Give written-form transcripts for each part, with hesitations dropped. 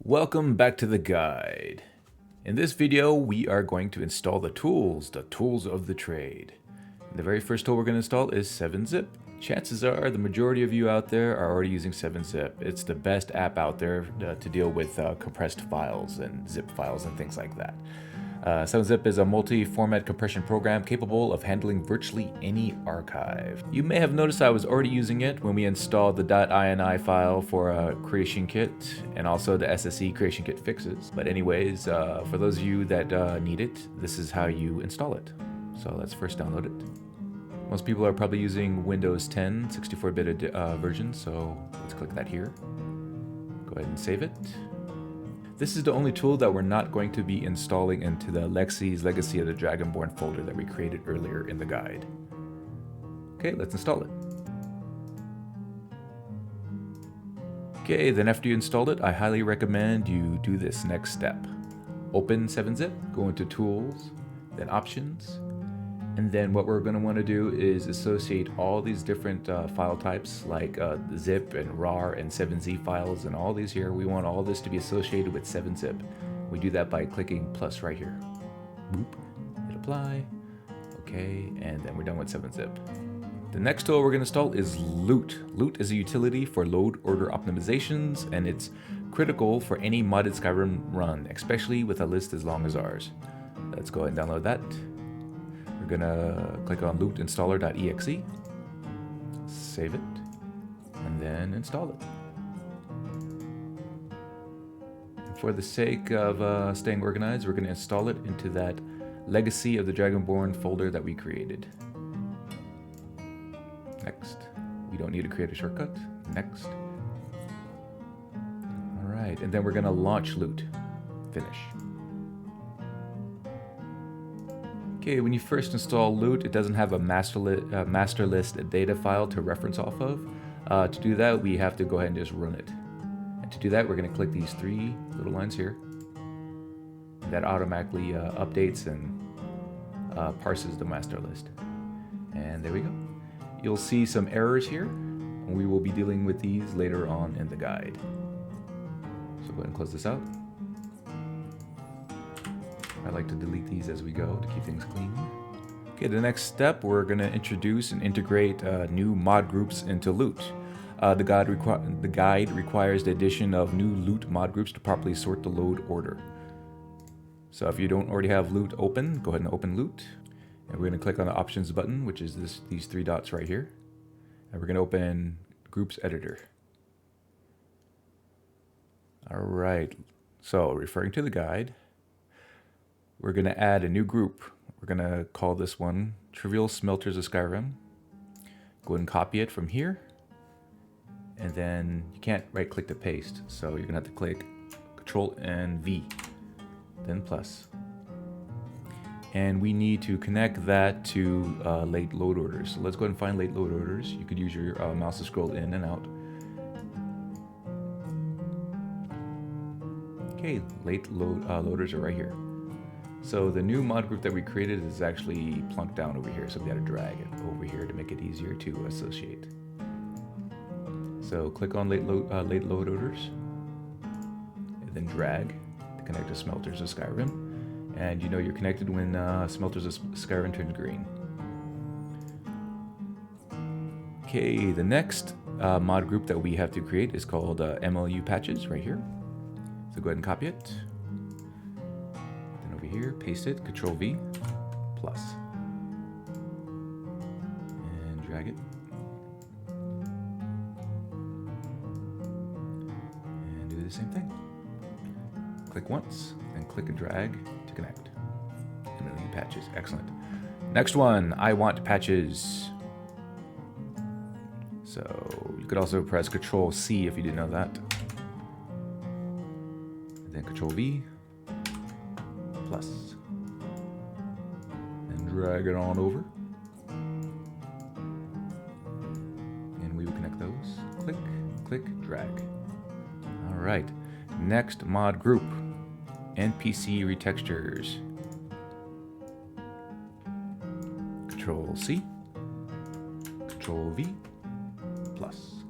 Welcome back to the guide. In this video, we are going to install the tools of the trade. The very first tool we're going to install is 7-Zip. Chances are the majority of you out there are already using 7-Zip. It's the best app out there to deal with compressed files and zip files and things like that. 7-Zip is a multi-format compression program capable of handling virtually any archive. You may have noticed I was already using it when we installed the .ini file for a creation kit and also the SSE creation kit fixes. But anyways, for those of you that need it, this is how you install it. So let's first download it. Most people are probably using Windows 10 64-bit version, so let's click that here. Go ahead and save it. This is the only tool that we're not going to be installing into the Lexy's Legacy of the Dragonborn folder that we created earlier in the guide. Okay, let's install it. Okay, then after you installed it, I highly recommend you do this next step. Open 7-Zip, go into Tools, then Options, and then what we're going to want to do is associate all these different file types like zip and rar and 7z files and all these here. We want all this to be associated with 7-Zip. We do that by clicking plus right here. Boop, hit apply, okay, and then we're done with 7-Zip. The next tool we're going to install is Loot. Loot is a utility for load order optimizations, and it's critical for any modded Skyrim run, especially with a list as long as ours. Let's go ahead and download that. We're gonna click on lootinstaller.exe, save it, and then install it. And for the sake of staying organized, we're gonna install it into that Legacy of the Dragonborn folder that we created. Next. We don't need to create a shortcut. Next. All right, and then we're gonna launch Loot. Finish. Okay, when you first install Loot, it doesn't have a master list data file to reference off of. To do that, we have to go ahead and just run it. And to do that, we're going to click these three little lines here. That automatically updates and parses the master list. And there we go. You'll see some errors here. And we will be dealing with these later on in the guide. So go ahead and close this out. I like to delete these as we go to keep things clean. Okay, the next step, we're going to introduce and integrate new mod groups into Loot. The guide requires the addition of new Loot mod groups to properly sort the load order. So if you don't already have Loot open, go ahead and open Loot. And we're going to click on the Options button, which is these three dots right here. And we're going to open Groups Editor. All right, so referring to the guide, we're going to add a new group. We're going to call this one Trivial Smelters of Skyrim. Go ahead and copy it from here. And then you can't right click to paste. So you're going to have to click Control and V, then plus. And we need to connect that to late load orders. So let's go ahead and find late load orders. You could use your mouse to scroll in and out. Okay, late loaders are right here. So the new mod group that we created is actually plunked down over here, so we got to drag it over here to make it easier to associate. So click on late load orders, and then drag to connect to Smelters of Skyrim. And you know you're connected when Smelters of Skyrim turns green. Okay, the next mod group that we have to create is called MLU Patches right here. So go ahead and copy it. Here, paste it, Control V, plus, and drag it, and do the same thing. Click once, then click and drag to connect. And then the patches, excellent. Next one, I want patches. So you could also press Control C if you didn't know that. And then Control V. Plus, and drag it on over, and we will connect those. Click, click, drag. All right, next mod group, NPC retextures. Control C, Control V, plus.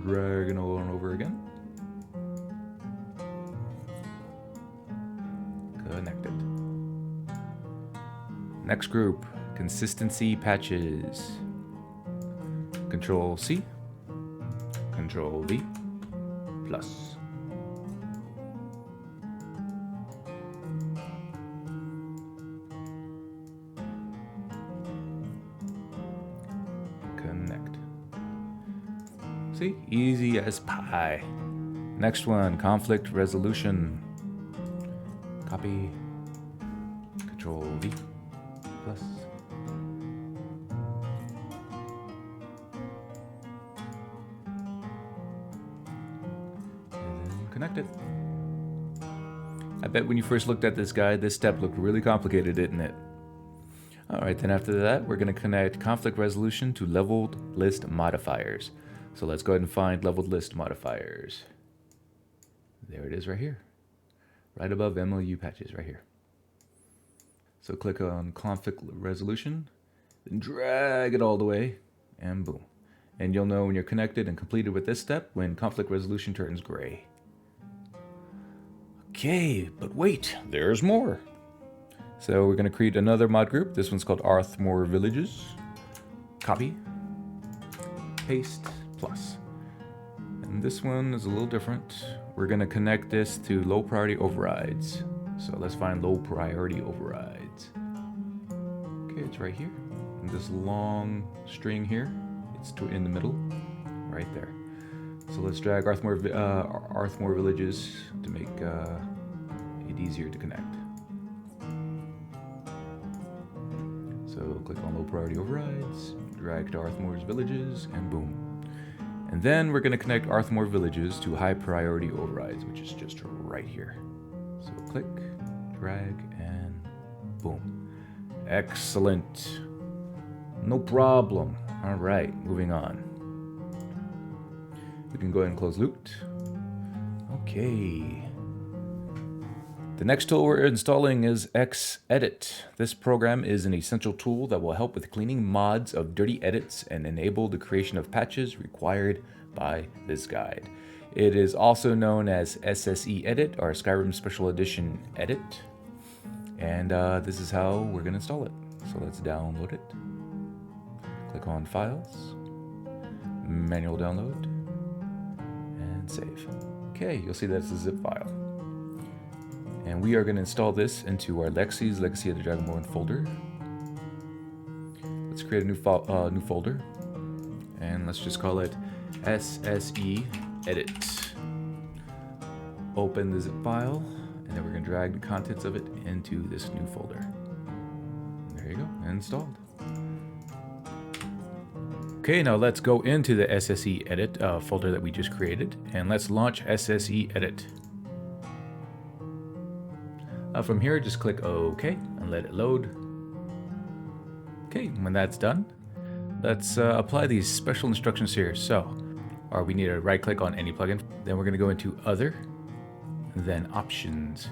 Drag it on over again. Connected. Next group, consistency patches. Control C, Control V, plus. Connect. See, easy as pie. Next one, conflict resolution. Copy, Control V, plus. And then connect it. I bet when you first looked at this guide, this step looked really complicated, didn't it? Alright, then after that, we're going to connect conflict resolution to leveled list modifiers. So let's go ahead and find leveled list modifiers. There it is right here. Right above MLU patches right here. So click on conflict resolution, then drag it all the way, and boom. And you'll know when you're connected and completed with this step when conflict resolution turns gray. Okay, but wait, there's more. So we're going to create another mod group. This one's called Arthmore Villages. Copy, paste, plus. And this one is a little different. We're going to connect this to low priority overrides. So let's find low priority overrides. Okay, it's right here. And this long string here, it's in the middle, right there. So let's drag Arthmore Villages to make it easier to connect. So click on low priority overrides, drag to Arthmore's Villages, and boom. And then we're going to connect Arthmore Villages to high priority overrides, which is just right here. So click, drag, and boom. Excellent. No problem. All right, moving on. We can go ahead and close loot. Okay. The next tool we're installing is SKSE. This program is an essential tool that will help with cleaning mods of dirty edits and enable the creation of patches required by this guide. It is also known as SSEEdit or Skyrim Special Edition Edit. And this is how we're going to install it. So let's download it. Click on Files, Manual Download, and Save. Okay, you'll see that's a zip file. And we are going to install this into our Lexy's Legacy of the Dragonborn folder. Let's create a new folder, and let's just call it SSEEdit. Open the zip file, and then we're going to drag the contents of it into this new folder. And there you go, installed. Okay, now let's go into the SSEEdit folder that we just created, and let's launch SSEEdit. From here, just click OK and let it load. Okay, when that's done, let's apply these special instructions here. So, we need to right click on any plugin. Then we're going to go into Other, then Options.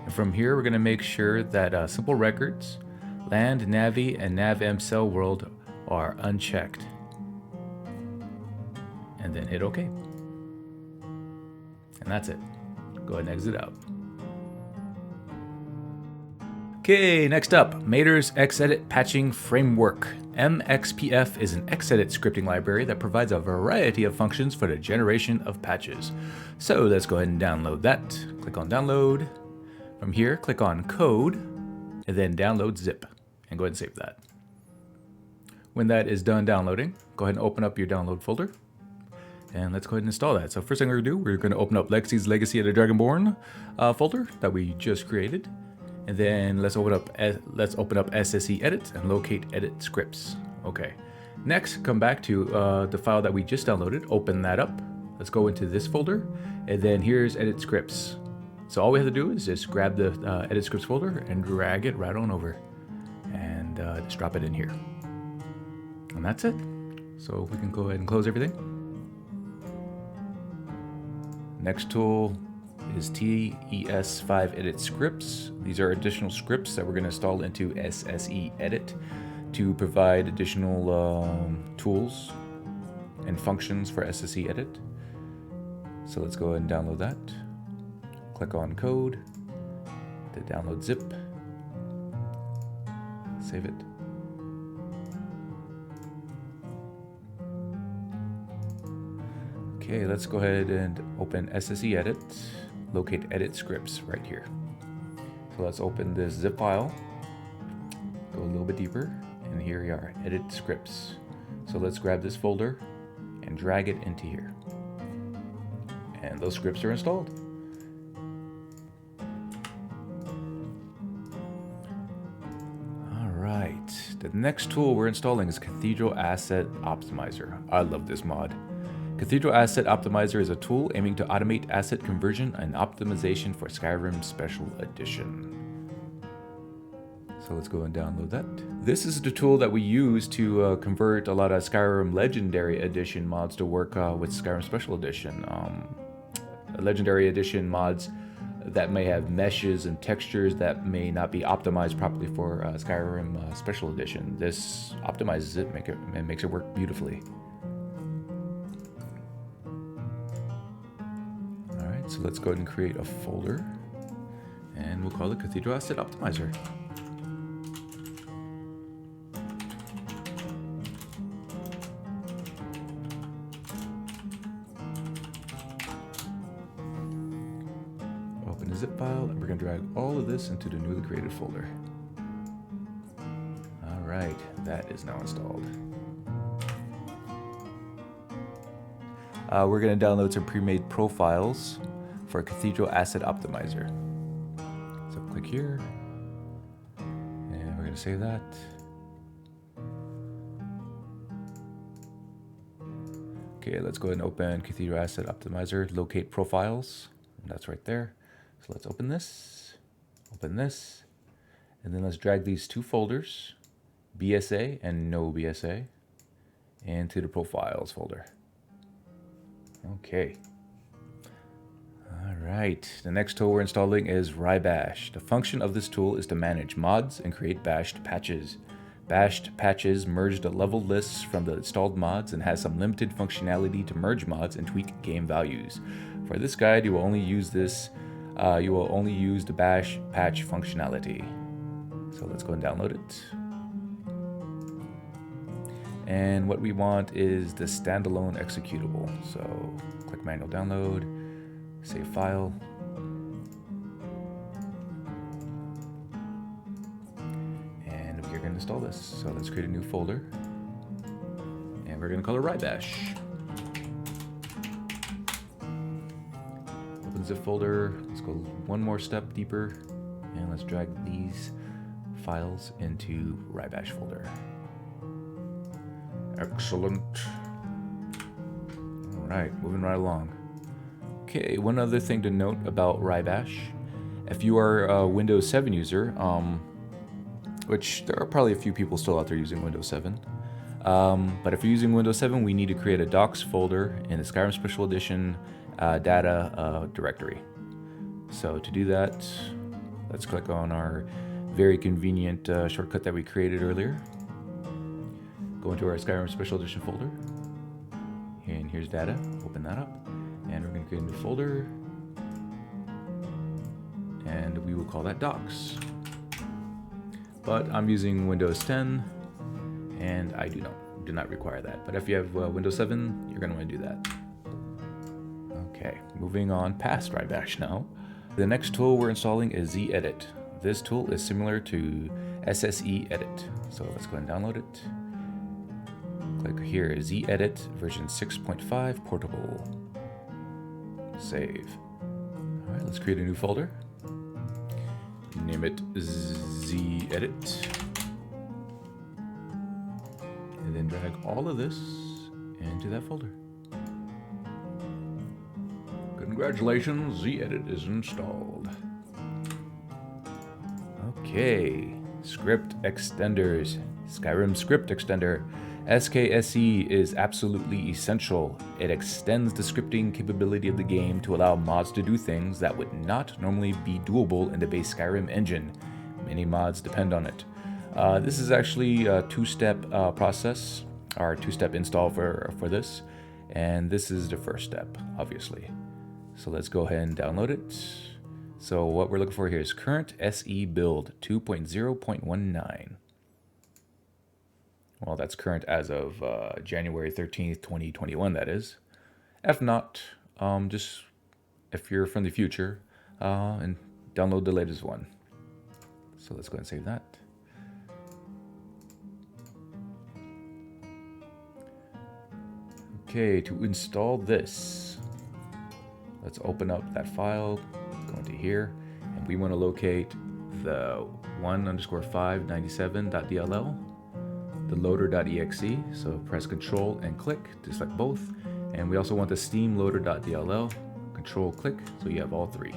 And from here, we're going to make sure that Simple Records, Land, Navi, and NavMCell World are unchecked. And then hit OK. And that's it. Go ahead and exit out. Okay, next up, Mater's XEdit Patching Framework. MXPF is an XEdit scripting library that provides a variety of functions for the generation of patches. So let's go ahead and download that. Click on Download. From here, click on Code, and then Download Zip, and go ahead and save that. When that is done downloading, go ahead and open up your download folder, and let's go ahead and install that. So first thing we're going to do, we're going to open up Lexy's Legacy of the Dragonborn folder that we just created. And then let's open up SSEEdit and locate edit scripts. Okay. Next, come back to the file that we just downloaded. Open that up. Let's go into this folder, and then here's edit scripts. So all we have to do is just grab the edit scripts folder and drag it right on over, and just drop it in here. And that's it. So we can go ahead and close everything. Next tool is TES5 edit scripts. These are additional scripts that we're going to install into SSEEdit to provide additional tools and functions for SSEEdit. So let's go ahead and download that. Click on Code, the download zip, save it. Okay, let's go ahead and open SSEEdit, locate edit scripts right here. So let's open this zip file, go a little bit deeper, and here we are, edit scripts. So let's grab this folder and drag it into here. And those scripts are installed. All right, the next tool we're installing is Cathedral Asset Optimizer. I love this mod. Cathedral Asset Optimizer is a tool aiming to automate asset conversion and optimization for Skyrim Special Edition. So let's go and download that. This is the tool that we use to convert a lot of Skyrim Legendary Edition mods to work with Skyrim Special Edition. Legendary Edition mods that may have meshes and textures that may not be optimized properly for Skyrim Special Edition. This optimizes it, and makes it work beautifully. Alright, so let's go ahead and create a folder, and we'll call it Cathedral Asset Optimizer. Open the zip file, and we're going to drag all of this into the newly created folder. Alright, that is now installed. We're going to download some pre-made profiles for Cathedral Asset Optimizer. So click here, and we're going to save that. Okay, let's go ahead and open Cathedral Asset Optimizer, locate profiles, and that's right there. So let's open this, and then let's drag these two folders, BSA and no BSA, into the profiles folder. Okay. All right, the next tool we're installing is Wrye Bash. The function of this tool is to manage mods and create bashed patches. Bashed patches merge the level lists from the installed mods and has some limited functionality to merge mods and tweak game values. For this guide, you will only use the bash patch functionality. So let's go and download it. And what we want is the standalone executable. So click manual download, save file. And we're going to install this. So let's create a new folder. And we're going to call it Wrye Bash. Open zip folder. Let's go one more step deeper. And let's drag these files into Wrye Bash folder. Excellent. All right, moving right along. Okay, one other thing to note about Wrye Bash. If you are a Windows 7 user, which there are probably a few people still out there using Windows 7, but if you're using Windows 7, we need to create a docs folder in the Skyrim Special Edition data directory. So to do that, let's click on our very convenient shortcut that we created earlier. Go into our Skyrim Special Edition folder, and here's data. Open that up, and we're going to create a new folder, and we will call that docs. But I'm using Windows 10, and I do not require that. But if you have Windows 7, you're going to want to do that. Okay, moving on past Wrye Bash now. The next tool we're installing is ZEdit. This tool is similar to SSEEdit. So let's go ahead and download it. Click here, ZEdit version 6.5 portable. Save. All right, let's create a new folder. Name it ZEdit. And then drag all of this into that folder. Congratulations, ZEdit is installed. Okay, script extenders. Skyrim script extender. SKSE is absolutely essential. It extends the scripting capability of the game to allow mods to do things that would not normally be doable in the base Skyrim engine. Many mods depend on it. This is actually a two-step process, or two-step install for this, and this is the first step, obviously. So let's go ahead and download it. So what we're looking for here is current SE build 2.0.19. Well, that's current as of January 13th, 2021, that is. If not, just if you're from the future, and download the latest one. So let's go ahead and save that. Okay, to install this, let's open up that file, go into here, and we want to locate the 1_597.dll, the loader.exe, so press Control and click to select both, and we also want the Steam loader.dll, Control click, so you have all three.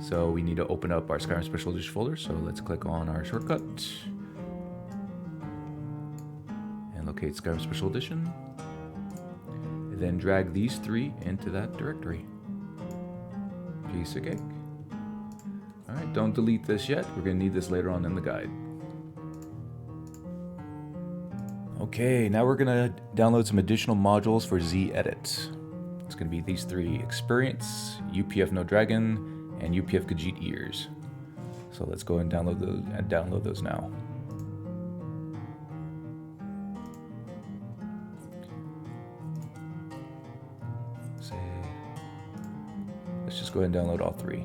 So we need to open up our Skyrim Special Edition folder, so let's click on our shortcut, and locate Skyrim Special Edition. Then drag these three into that directory. Piece of cake. Alright, don't delete this yet. We're going to need this later on in the guide. Okay, now we're going to download some additional modules for ZEdit. It's going to be these three: Experience, UPF No Dragon, and UPF Khajiit Ears. So let's go and download those now. Let's just go ahead and download all three.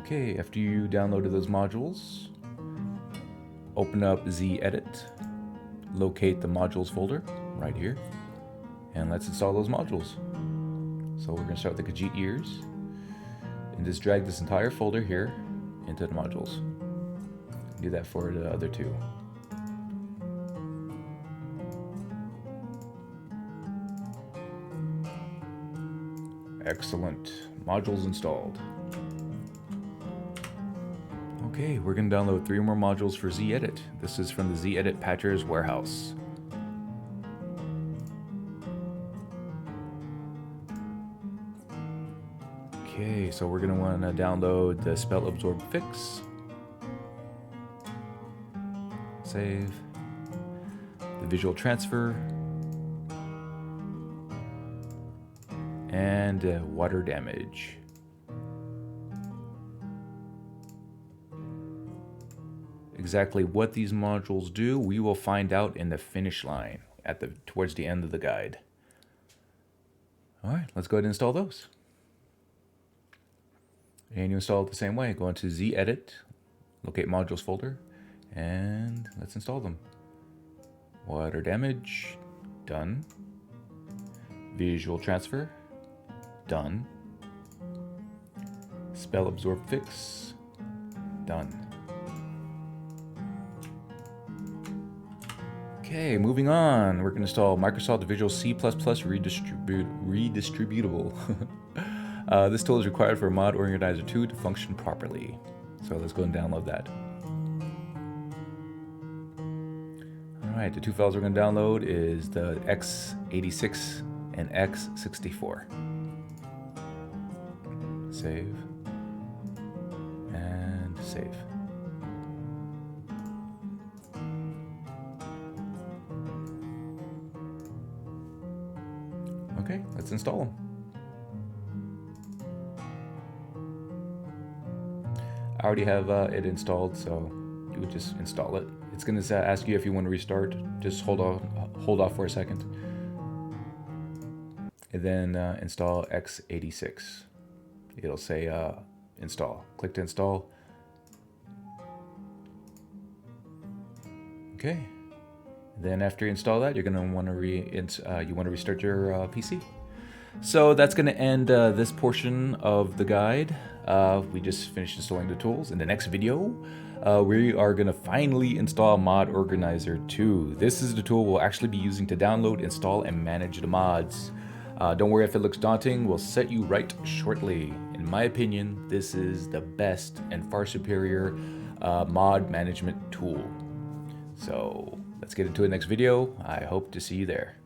Okay, after you downloaded those modules, open up ZEdit, locate the modules folder right here, and let's install those modules. So we're going to start with the Khajiit Ears, and just drag this entire folder here into the modules. Do that for the other two. Excellent. Modules installed. Okay, we're going to download 3 more modules for ZEdit. This is from the ZEdit Patcher's Warehouse. Okay, so we're going to want to download the Spell Absorb Fix. Save. The Visual Transfer. And Water Damage. Exactly what these modules do, we will find out in the finish line towards the end of the guide. All right, let's go ahead and install those. And you install it the same way. Go into ZEdit, locate modules folder, and let's install them. Water damage, done. Visual transfer, done. Spell absorb fix, done. Okay, moving on. We're going to install Microsoft Visual C++ Redistributable. This tool is required for Mod Organizer 2 to function properly. So let's go and download that. Alright, the two files we're going to download is the x86 and x64. Save. And save. Okay, let's install them. I already have it installed, so you would just install it. It's going to ask you if you want to restart. Just hold off for a second. And then install x86. It'll say install. Click to install. Okay. Then after you install that, you're going to want to restart your PC. So that's going to end this portion of the guide. We just finished installing the tools. In the next video, we are going to finally install Mod Organizer 2. This is the tool we'll actually be using to download, install, and manage the mods. Don't worry if it looks daunting. We'll set you right shortly. In in my opinion, this is the best and far superior mod management tool. So let's get into the next video. I hope to see you there.